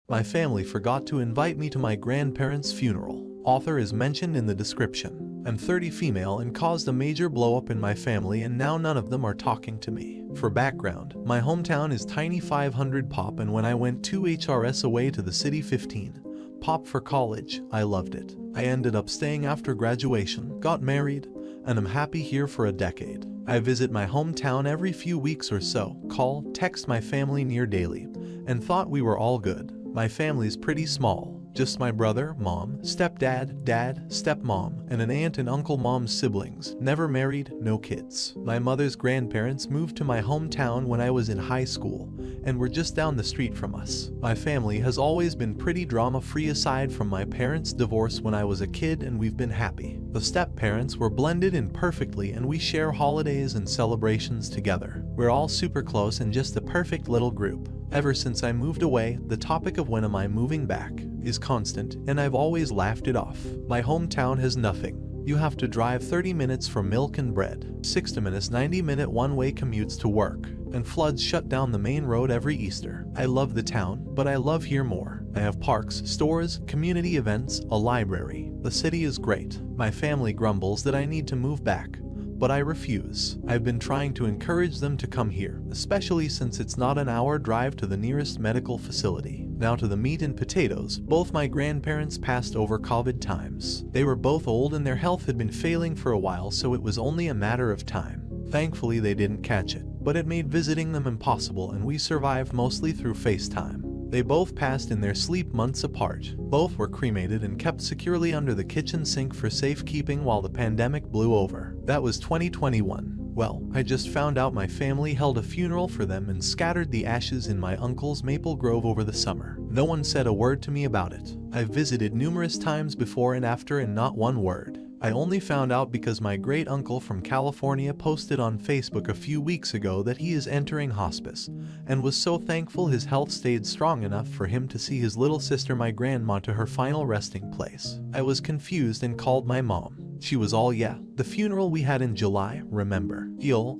My family forgot to invite me to my grandparents' funeral. Author is mentioned in the description. I'm 30 female and caused a major blow up in my family, and now none of them are talking to me. For background, my hometown is tiny 500 pop, and when I went 2 HRS away to the city 15 pop for college, I loved it. I ended up staying after graduation, got married, and I'm happy here for a decade. I visit my hometown every few weeks or so, call, text my family near daily, and thought we were all good. My family's pretty small. Just my brother, mom, stepdad, dad, stepmom, and an aunt and uncle mom's siblings. Never married, no kids. My mother's grandparents moved to my hometown when I was in high school, and were just down the street from us. My family has always been pretty drama-free aside from my parents' divorce when I was a kid, and we've been happy. The step-parents were blended in perfectly, and we share holidays and celebrations together. We're all super close and just a perfect little group. Ever since I moved away, the topic of when am I moving back is constant, and I've always laughed it off. My hometown has nothing. You have to drive 30 minutes for milk and bread, 60 minutes 90-minute one-way commutes to work, and floods shut down the main road every Easter. I love the town, but I love here more. I have parks, stores, community events, a library. The city is great. My family grumbles that I need to move back, but I refuse. I've been trying to encourage them to come here, especially since it's not an hour drive to the nearest medical facility. Now to the meat and potatoes. Both my grandparents passed over COVID times. They were both old and their health had been failing for a while, so it was only a matter of time. Thankfully they didn't catch it, but it made visiting them impossible, and we survived mostly through FaceTime. They both passed in their sleep months apart. Both were cremated and kept securely under the kitchen sink for safekeeping while the pandemic blew over. That was 2021. Well, I just found out my family held a funeral for them and scattered the ashes in my uncle's maple grove over the summer. No one said a word to me about it. I've visited numerous times before and after, and not one word. I only found out because my great uncle from California posted on Facebook a few weeks ago that he is entering hospice, and was so thankful his health stayed strong enough for him to see his little sister, my grandma, to her final resting place. I was confused and called my mom. She was all yeah. The funeral we had in July, remember?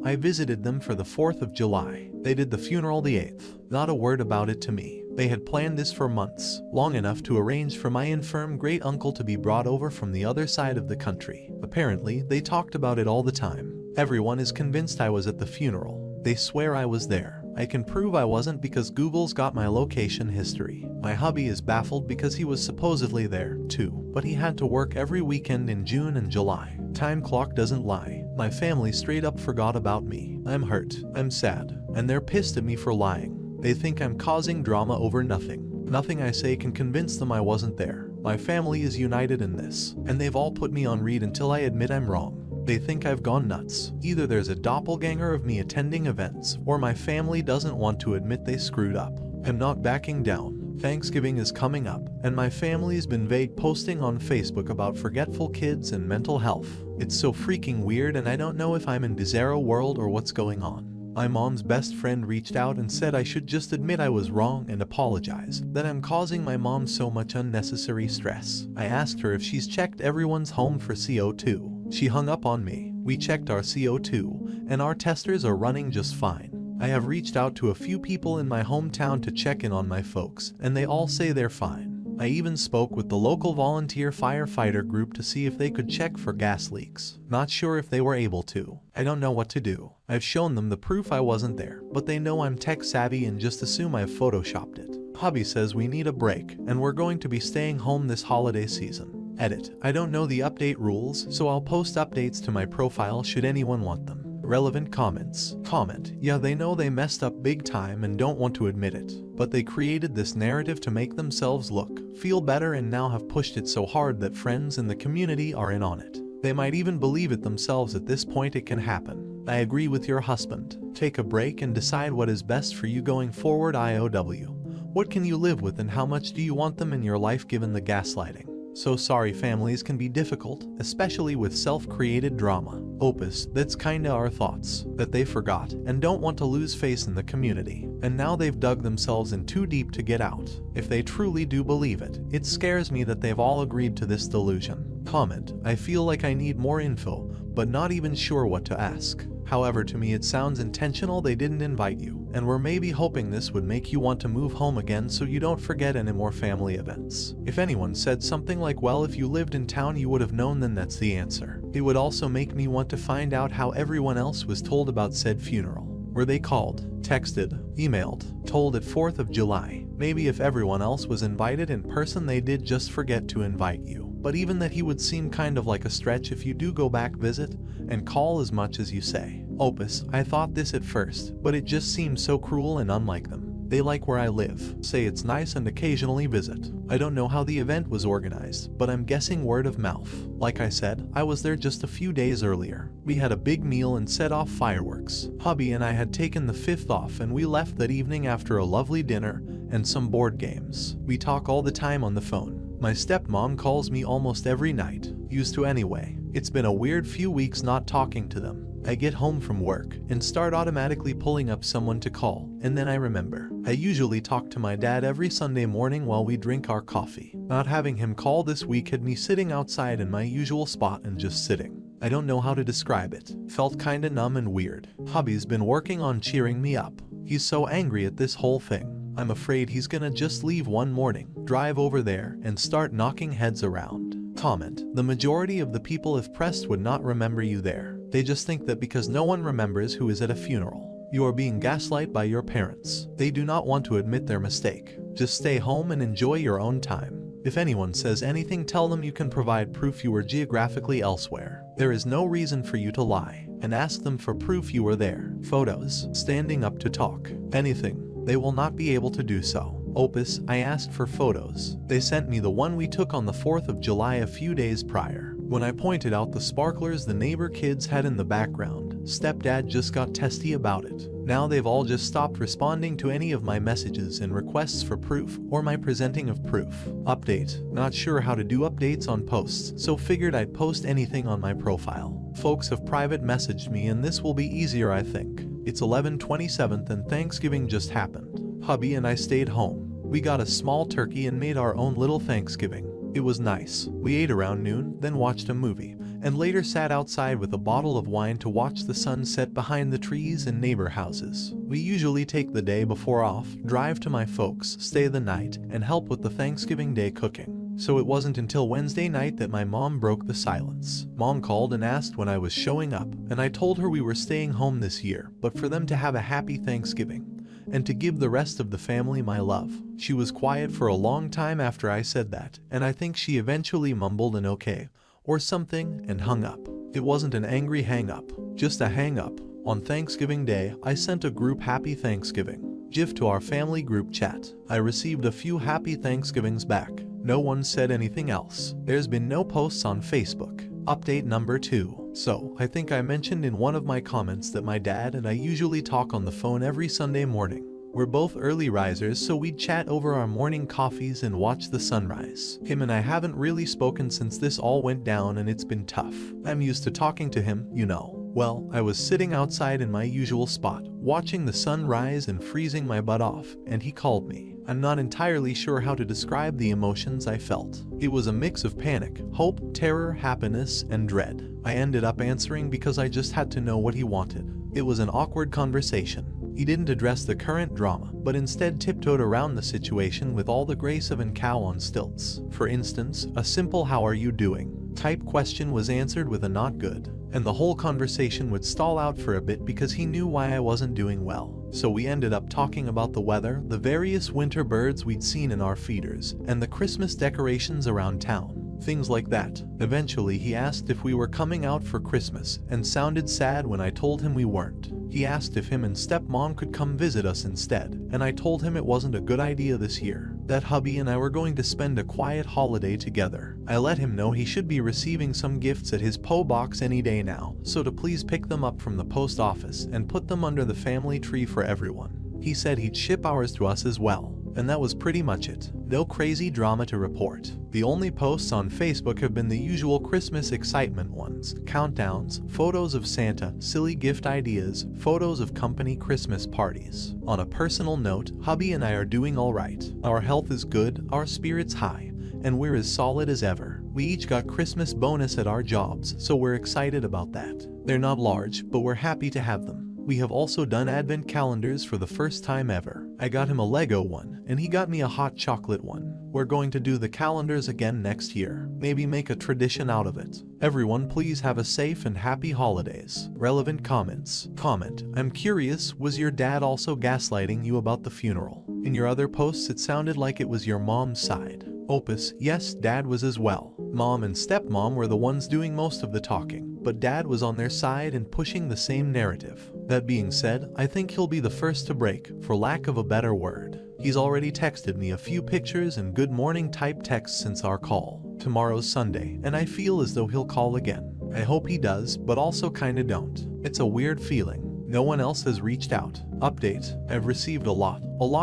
I visited them for the 4th of July. They did the funeral the 8th. Not a word about it to me. They had planned this for months, long enough to arrange for my infirm great uncle to be brought over from the other side of the country. Apparently, they talked about it all the time. Everyone is convinced I was at the funeral. They swear I was there. I can prove I wasn't because Google's got my location history. My hubby is baffled because he was supposedly there, too, but he had to work every weekend in June and July. Time clock doesn't lie. My family straight up forgot about me. I'm hurt, I'm sad, and they're pissed at me for lying. They think I'm causing drama over nothing. Nothing I say can convince them I wasn't there. My family is united in this, and they've all put me on read until I admit I'm wrong. They think I've gone nuts. Either there's a doppelganger of me attending events, or my family doesn't want to admit they screwed up. I'm not backing down. Thanksgiving is coming up, and my family's been vague, posting on Facebook about forgetful kids and mental health. It's so freaking weird, and I don't know if I'm in bizarro world or what's going on. My mom's best friend reached out and said I should just admit I was wrong and apologize, that I'm causing my mom so much unnecessary stress. I asked her if she's checked everyone's home for CO2. She hung up on me. We checked our CO2, and our testers are running just fine. I have reached out to a few people in my hometown to check in on my folks, and they all say they're fine. I even spoke with the local volunteer firefighter group to see if they could check for gas leaks. Not sure if they were able to. I don't know what to do. I've shown them the proof I wasn't there, but they know I'm tech savvy and just assume I've photoshopped it. Hubby says we need a break, and we're going to be staying home this holiday season. Edit. I don't know the update rules, so I'll post updates to my profile should anyone want them. Relevant comments. Comment. Yeah, they know they messed up big time and don't want to admit it, but they created this narrative to make themselves feel better, and now have pushed it so hard that friends in the community are in on it. They might even believe it themselves at this point. It can happen. I agree with your husband. Take a break and decide what is best for you going forward. IOW. What can you live with, and how much do you want them in your life given the gaslighting? So sorry, families can be difficult, especially with self-created drama. Opus, that's kinda our thoughts, that they forgot and don't want to lose face in the community, and now they've dug themselves in too deep to get out. If they truly do believe it, it scares me that they've all agreed to this delusion. Comment, I feel like I need more info, but not even sure what to ask. However, to me it sounds intentional. They didn't invite you. and we're maybe hoping this would make you want to move home again so you don't forget any more family events. If anyone said something like, well, if you lived in town you would have known, then that's the answer. It would also make me want to find out how everyone else was told about said funeral. Were they called, texted, emailed, told at 4th of July? Maybe if everyone else was invited in person they did just forget to invite you. But even that, he would seem kind of like a stretch if you do go back, visit, and call as much as you say. Opus, I thought this at first, but it just seems so cruel and unlike them. They like where I live, say it's nice, and occasionally visit. I don't know how the event was organized, but I'm guessing word of mouth. Like I said, I was there just a few days earlier. We had a big meal and set off fireworks. Hubby and I had taken the 5th off and we left that evening after a lovely dinner and some board games. We talk all the time on the phone. My stepmom calls me almost every night. Used to anyway. It's been a weird few weeks not talking to them. I get home from work and start automatically pulling up someone to call, and then I remember. I usually talk to my dad every Sunday morning while we drink our coffee. Not having him call this week had me sitting outside in my usual spot and just sitting. I don't know how to describe it. Felt kinda numb and weird. Hubby's been working on cheering me up. He's so angry at this whole thing. I'm afraid he's gonna just leave one morning, drive over there, and start knocking heads around. Comment: the majority of the people if pressed would not remember you there. They just think that because no one remembers who is at a funeral, you are being gaslighted by your parents. They do not want to admit their mistake. Just stay home and enjoy your own time. If anyone says anything, tell them you can provide proof you were geographically elsewhere. There is no reason for you to lie, and ask them for proof you were there. Photos, standing up to talk, anything. They will not be able to do so. Opus, I asked for photos. They sent me the one we took on the 4th of July a few days prior. When I pointed out the sparklers the neighbor kids had in the background, stepdad just got testy about it. Now they've all just stopped responding to any of my messages and requests for proof or my presenting of proof. Update, not sure how to do updates on posts, so figured I'd post anything on my profile. Folks have private messaged me and this will be easier, I think. It's 11/27 and Thanksgiving just happened. Hubby and I stayed home. We got a small turkey and made our own little Thanksgiving. It was nice. We ate around noon, then watched a movie, and later sat outside with a bottle of wine to watch the sun set behind the trees and neighbor houses. We usually take the day before off, drive to my folks, stay the night, and help with the Thanksgiving Day cooking. So it wasn't until Wednesday night that my mom broke the silence. Mom called and asked when I was showing up, and I told her we were staying home this year, but for them to have a happy Thanksgiving, and to give the rest of the family my love. She was quiet for a long time after I said that, and I think she eventually mumbled an okay, or something, and hung up. It wasn't an angry hang-up, just a hang-up. On Thanksgiving Day, I sent a group Happy Thanksgiving GIF to our family group chat. I received a few Happy Thanksgivings back. No one said anything else. There's been no posts on Facebook. Update number 2. So, I think I mentioned in one of my comments that my dad and I usually talk on the phone every Sunday morning. We're both early risers, so we'd chat over our morning coffees and watch the sunrise. Him and I haven't really spoken since this all went down, and it's been tough. I'm used to talking to him, you know. Well, I was sitting outside in my usual spot, watching the sun rise and freezing my butt off, and he called me. I'm not entirely sure how to describe the emotions I felt. It was a mix of panic, hope, terror, happiness, and dread. I ended up answering because I just had to know what he wanted. It was an awkward conversation. He didn't address the current drama, but instead tiptoed around the situation with all the grace of an cow on stilts. For instance, a simple "how are you doing?" type question was answered with a "not good," and the whole conversation would stall out for a bit because he knew why I wasn't doing well. So we ended up talking about the weather, the various winter birds we'd seen in our feeders, and the Christmas decorations around town. Things like that. Eventually he asked if we were coming out for Christmas, and sounded sad when I told him we weren't. He asked if him and stepmom could come visit us instead, and I told him it wasn't a good idea this year, that hubby and I were going to spend a quiet holiday together. I let him know he should be receiving some gifts at his PO box any day now, so to please pick them up from the post office and put them under the family tree for everyone. He said he'd ship ours to us as well. And that was pretty much it. No crazy drama to report. The only posts on Facebook have been the usual Christmas excitement ones, countdowns, photos of Santa, silly gift ideas, photos of company Christmas parties. On a personal note, hubby and I are doing alright. Our health is good, our spirits high, and we're as solid as ever. We each got Christmas bonus at our jobs, so we're excited about that. They're not large, but we're happy to have them. We have also done advent calendars for the first time ever. I got him a Lego one, and he got me a hot chocolate one. We're going to do the calendars again next year. Maybe make a tradition out of it. Everyone please have a safe and happy holidays. Relevant comments. Comment: I'm curious, was your dad also gaslighting you about the funeral? In your other posts it sounded like it was your mom's side. Opus: yes, dad was as well. Mom and stepmom were the ones doing most of the talking, but dad was on their side and pushing the same narrative. That being said, I think he'll be the first to break, for lack of a better word. He's already texted me a few pictures and good morning type texts since our call. Tomorrow's Sunday, and I feel as though he'll call again. I hope he does, but also kinda don't. It's a weird feeling. No one else has reached out. Update: I've received a lot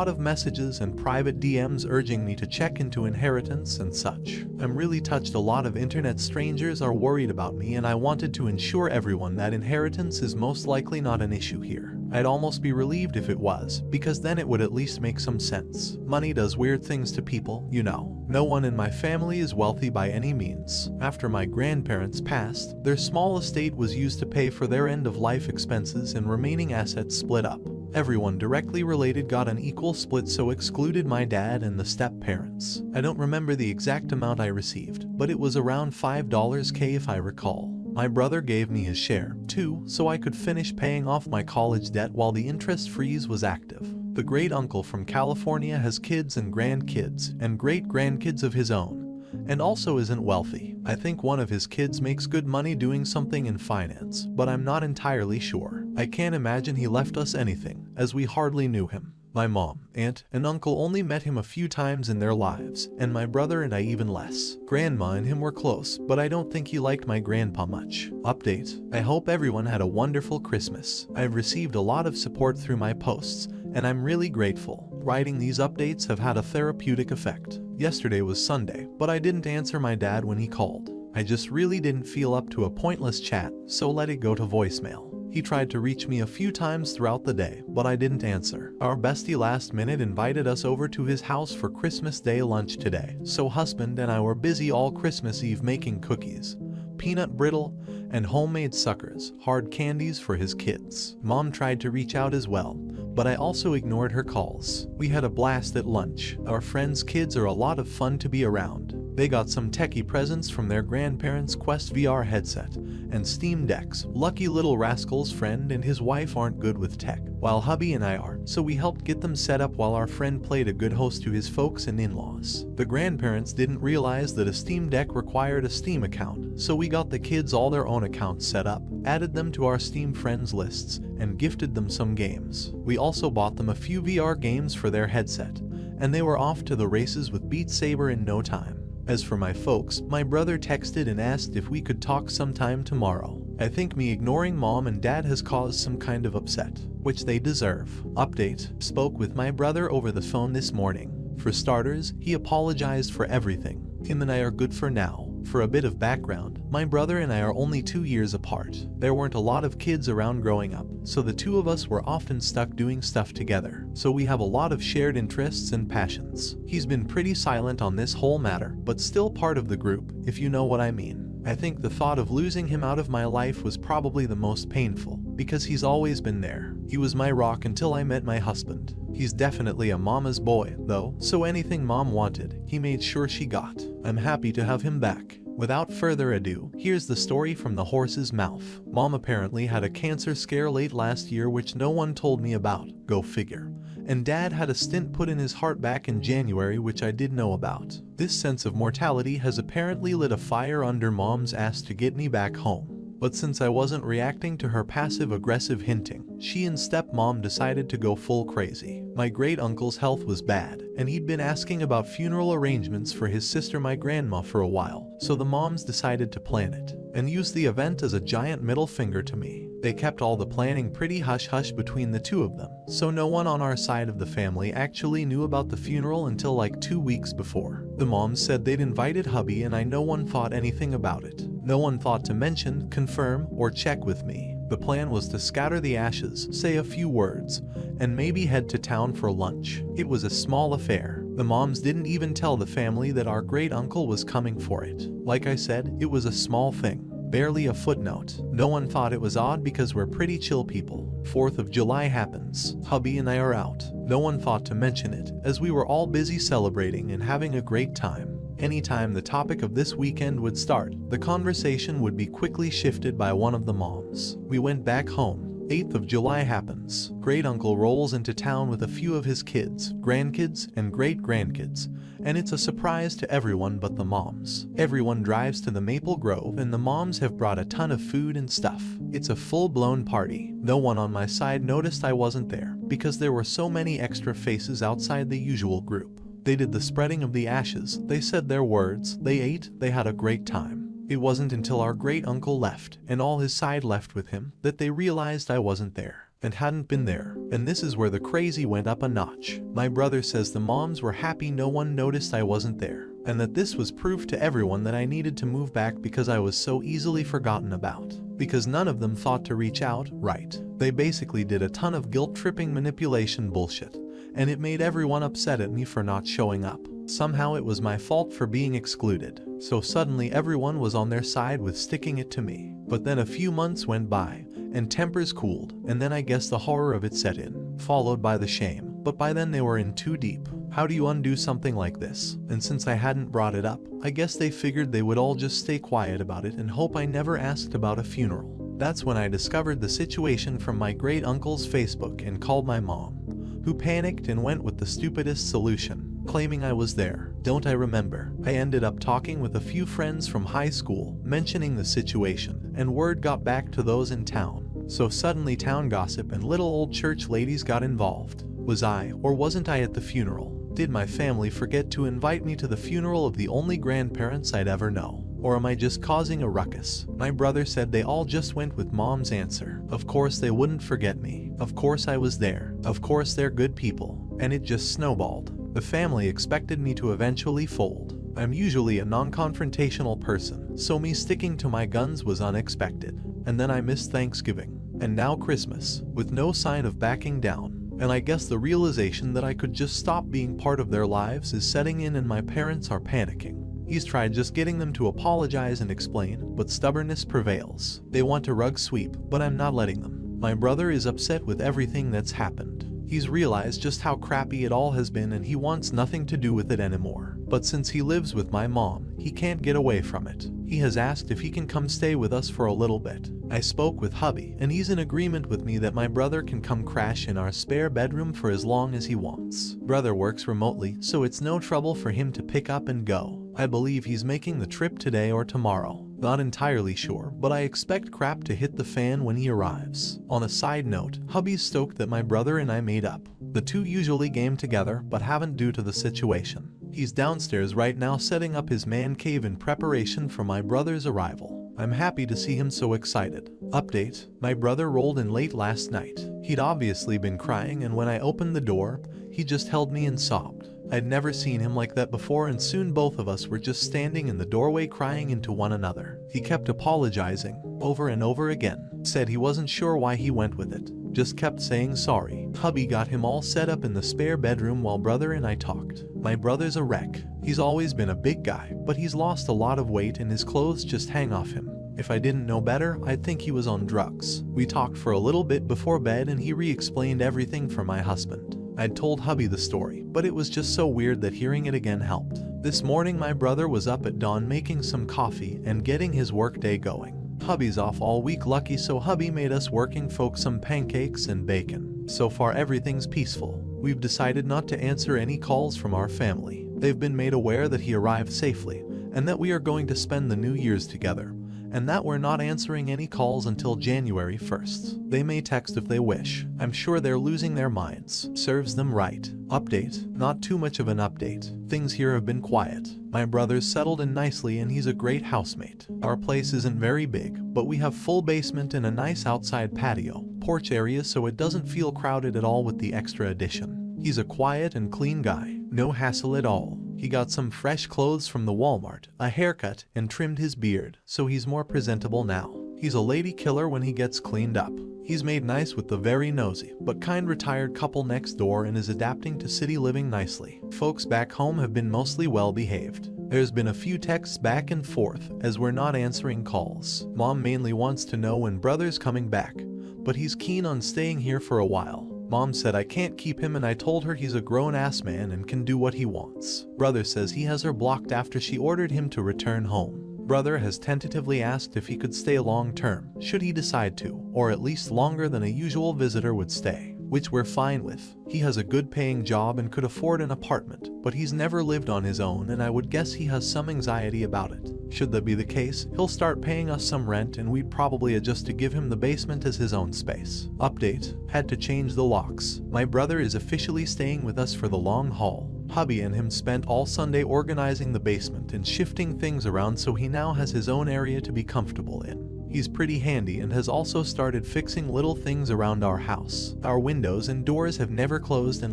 of messages and private DMs urging me to check into inheritance and such. I'm really touched. A lot of internet strangers are worried about me, and I wanted to ensure everyone that inheritance is most likely not an issue here. I'd almost be relieved if it was, because then it would at least make some sense. Money does weird things to people, you know. No one in my family is wealthy by any means. After my grandparents passed, their small estate was used to pay for their end-of-life expenses and remaining assets split up. Everyone directly related got an equal split, so excluded my dad and the step-parents. I don't remember the exact amount I received, but it was around $5K if I recall. My brother gave me his share, too, so I could finish paying off my college debt while the interest freeze was active. The great-uncle from California has kids and grandkids, and great-grandkids of his own, and also isn't wealthy. I think one of his kids makes good money doing something in finance, but I'm not entirely sure. I can't imagine he left us anything, as we hardly knew him. My mom, aunt, and uncle only met him a few times in their lives, and my brother and I even less. Grandma and him were close, but I don't think he liked my grandpa much. Update: I hope everyone had a wonderful Christmas. I've received a lot of support through my posts, and I'm really grateful. Writing these updates have had a therapeutic effect. Yesterday was Sunday, but I didn't answer my dad when he called. I just really didn't feel up to a pointless chat, so let it go to voicemail. He tried to reach me a few times throughout the day, but I didn't answer. Our bestie last minute invited us over to his house for Christmas Day lunch today, so husband and I were busy all Christmas Eve making cookies, peanut brittle, and homemade suckers, hard candies for his kids. Mom tried to reach out as well, but I also ignored her calls. We had a blast at lunch. Our friends' kids are a lot of fun to be around. They got some techie presents from their grandparents' Quest VR headset and Steam Decks. Lucky little rascal's friend and his wife aren't good with tech, while hubby and I are, so we helped get them set up while our friend played a good host to his folks and in-laws. The grandparents didn't realize that a Steam Deck required a Steam account, so we got the kids all their own accounts set up, added them to our Steam friends lists, and gifted them some games. We also bought them a few VR games for their headset, and they were off to the races with Beat Saber in no time. As for my folks, my brother texted and asked if we could talk sometime tomorrow. I think me ignoring mom and dad has caused some kind of upset, which they deserve. Update: spoke with my brother over the phone this morning. For starters, he apologized for everything. Him and I are good for now. For a bit of background, my brother and I are only 2 years apart. There weren't a lot of kids around growing up, so the two of us were often stuck doing stuff together. So we have a lot of shared interests and passions. He's been pretty silent on this whole matter, but still part of the group, if you know what I mean. I think the thought of losing him out of my life was probably the most painful, because he's always been there. He was my rock until I met my husband. He's definitely a mama's boy, though, so anything mom wanted, he made sure she got. I'm happy to have him back. Without further ado, here's the story from the horse's mouth. Mom apparently had a cancer scare late last year which no one told me about, go figure. And dad had a stent put in his heart back in January which I did know about. This sense of mortality has apparently lit a fire under mom's ass to get me back home. But since I wasn't reacting to her passive-aggressive hinting, she and stepmom decided to go full crazy. My great-uncle's health was bad, and he'd been asking about funeral arrangements for his sister my grandma for a while, so the moms decided to plan it, and use the event as a giant middle finger to me. They kept all the planning pretty hush-hush between the two of them, so no one on our side of the family actually knew about the funeral until like 2 weeks before. The moms said they'd invited hubby and no one thought anything about it. No one thought to mention, confirm, or check with me. The plan was to scatter the ashes, say a few words, and maybe head to town for lunch. It was a small affair. The moms didn't even tell the family that our great-uncle was coming for it. Like I said, it was a small thing. Barely a footnote. No one thought it was odd because we're pretty chill people. 4th of July happens. Hubby and I are out. No one thought to mention it, as we were all busy celebrating and having a great time. Anytime the topic of this weekend would start, the conversation would be quickly shifted by one of the moms. We went back home. 8th of July happens. Great uncle rolls into town with a few of his kids, grandkids, and great-grandkids, and it's a surprise to everyone but the moms. Everyone drives to the Maple Grove and the moms have brought a ton of food and stuff. It's a full-blown party. No one on my side noticed I wasn't there, because there were so many extra faces outside the usual group. They did the spreading of the ashes, they said their words, they ate, they had a great time. It wasn't until our great-uncle left, and all his side left with him, that they realized I wasn't there, and hadn't been there. And this is where the crazy went up a notch. My brother says the moms were happy no one noticed I wasn't there, and that this was proof to everyone that I needed to move back because I was so easily forgotten about. Because none of them thought to reach out, right? They basically did a ton of guilt-tripping manipulation bullshit, and it made everyone upset at me for not showing up. Somehow it was my fault for being excluded. So suddenly everyone was on their side with sticking it to me. But then a few months went by, and tempers cooled, and then I guess the horror of it set in, followed by the shame. But by then they were in too deep. How do you undo something like this? And since I hadn't brought it up, I guess they figured they would all just stay quiet about it and hope I never asked about a funeral. That's when I discovered the situation from my great-uncle's Facebook and called my mom, who panicked and went with the stupidest solution, claiming I was there. Don't I remember? I ended up talking with a few friends from high school, mentioning the situation, and word got back to those in town. So suddenly town gossip and little old church ladies got involved. Was I, or wasn't I at the funeral? Did my family forget to invite me to the funeral of the only grandparents I'd ever know? Or am I just causing a ruckus? My brother said they all just went with mom's answer. Of course they wouldn't forget me. Of course I was there. Of course they're good people. And it just snowballed. The family expected me to eventually fold. I'm usually a non-confrontational person, so me sticking to my guns was unexpected. And then I missed Thanksgiving. And now Christmas, with no sign of backing down. And I guess the realization that I could just stop being part of their lives is setting in and my parents are panicking. He's tried just getting them to apologize and explain, but stubbornness prevails. They want a rug sweep, but I'm not letting them. My brother is upset with everything that's happened. He's realized just how crappy it all has been and he wants nothing to do with it anymore. But since he lives with my mom, he can't get away from it. He has asked if he can come stay with us for a little bit. I spoke with hubby, and he's in agreement with me that my brother can come crash in our spare bedroom for as long as he wants. Brother works remotely, so it's no trouble for him to pick up and go. I believe he's making the trip today or tomorrow. Not entirely sure, but I expect crap to hit the fan when he arrives. On a side note, hubby's stoked that my brother and I made up. The two usually game together, but haven't due to the situation. He's downstairs right now setting up his man cave in preparation for my brother's arrival. I'm happy to see him so excited. Update: my brother rolled in late last night. He'd obviously been crying, and when I opened the door, he just held me and sobbed. I'd never seen him like that before, and soon both of us were just standing in the doorway crying into one another. He kept apologizing, over and over again. Said he wasn't sure why he went with it. Just kept saying sorry. Hubby got him all set up in the spare bedroom while brother and I talked. My brother's a wreck. He's always been a big guy, but he's lost a lot of weight and his clothes just hang off him. If I didn't know better, I'd think he was on drugs. We talked for a little bit before bed and he re-explained everything for my husband. I'd told hubby the story, but it was just so weird that hearing it again helped. This morning my brother was up at dawn making some coffee and getting his workday going. Hubby's off all week lucky, so hubby made us working folk some pancakes and bacon. So far everything's peaceful. We've decided not to answer any calls from our family. They've been made aware that he arrived safely, and that we are going to spend the New Year's together, and that we're not answering any calls until January 1st. They may text if they wish. I'm sure they're losing their minds. Serves them right. Update: not too much of an update. Things here have been quiet. My brother's settled in nicely and he's a great housemate. Our place isn't very big, but we have full basement and a nice outside patio, porch area, so it doesn't feel crowded at all with the extra addition. He's a quiet and clean guy. No hassle at all. He got some fresh clothes from the Walmart, a haircut, and trimmed his beard, so he's more presentable now. He's a lady killer when he gets cleaned up. He's made nice with the very nosy but kind retired couple next door and is adapting to city living nicely. Folks back home have been mostly well behaved. There's been a few texts back and forth as we're not answering calls. Mom mainly wants to know when brother's coming back, but he's keen on staying here for a while. Mom said I can't keep him and I told her he's a grown-ass man and can do what he wants. Brother says he has her blocked after she ordered him to return home. Brother has tentatively asked if he could stay long-term, should he decide to, or at least longer than a usual visitor would stay, which we're fine with. He has a good-paying job and could afford an apartment, but he's never lived on his own and I would guess he has some anxiety about it. Should that be the case, he'll start paying us some rent and we'd probably adjust to give him the basement as his own space. Update: had to change the locks. My brother is officially staying with us for the long haul. Hubby and him spent all Sunday organizing the basement and shifting things around so he now has his own area to be comfortable in. He's pretty handy and has also started fixing little things around our house. Our windows and doors have never closed and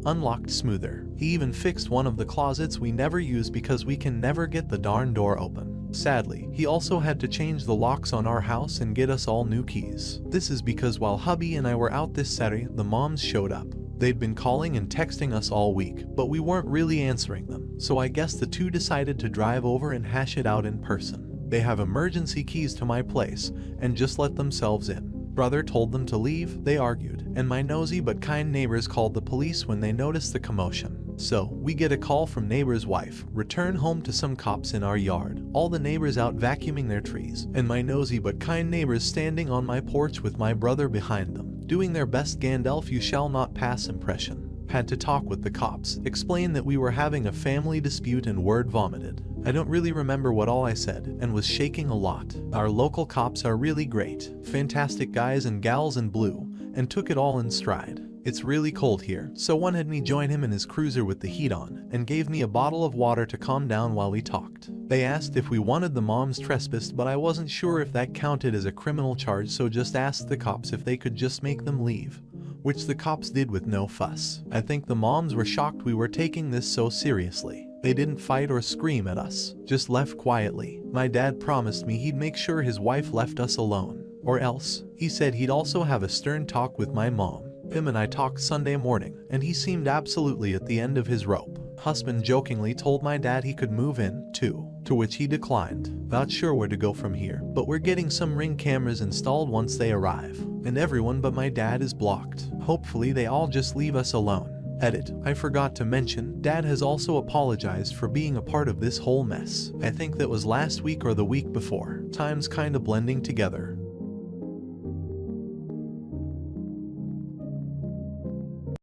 unlocked smoother. He even fixed one of the closets we never use because we can never get the darn door open. Sadly, he also had to change the locks on our house and get us all new keys. This is because while hubby and I were out this Saturday, the moms showed up. They'd been calling and texting us all week, but we weren't really answering them, so I guess the two decided to drive over and hash it out in person. They have emergency keys to my place and just let themselves in. Brother told them to leave, they argued, and my nosy but kind neighbors called the police when they noticed the commotion. So, we get a call from neighbor's wife, return home to some cops in our yard, all the neighbors out vacuuming their trees, and my nosy but kind neighbors standing on my porch with my brother behind them, doing their best Gandalf you shall not pass impression. Had to talk with the cops, explain that we were having a family dispute and word vomited. I don't really remember what all I said, and was shaking a lot. Our local cops are really great, fantastic guys and gals in blue, and took it all in stride. It's really cold here, so one had me join him in his cruiser with the heat on, and gave me a bottle of water to calm down while we talked. They asked if we wanted the moms trespassed, but I wasn't sure if that counted as a criminal charge, so just asked the cops if they could just make them leave, which the cops did with no fuss. I think the moms were shocked we were taking this so seriously. They didn't fight or scream at us, just left quietly. My dad promised me he'd make sure his wife left us alone, or else, he said he'd also have a stern talk with my mom. Him and I talked Sunday morning, and he seemed absolutely at the end of his rope. Husband jokingly told my dad he could move in, too, to which he declined. Not sure where to go from here, but we're getting some Ring cameras installed once they arrive, and everyone but my dad is blocked. Hopefully they all just leave us alone. Edit: I forgot to mention, Dad has also apologized for being a part of this whole mess. I think that was last week or the week before. Time's kinda blending together.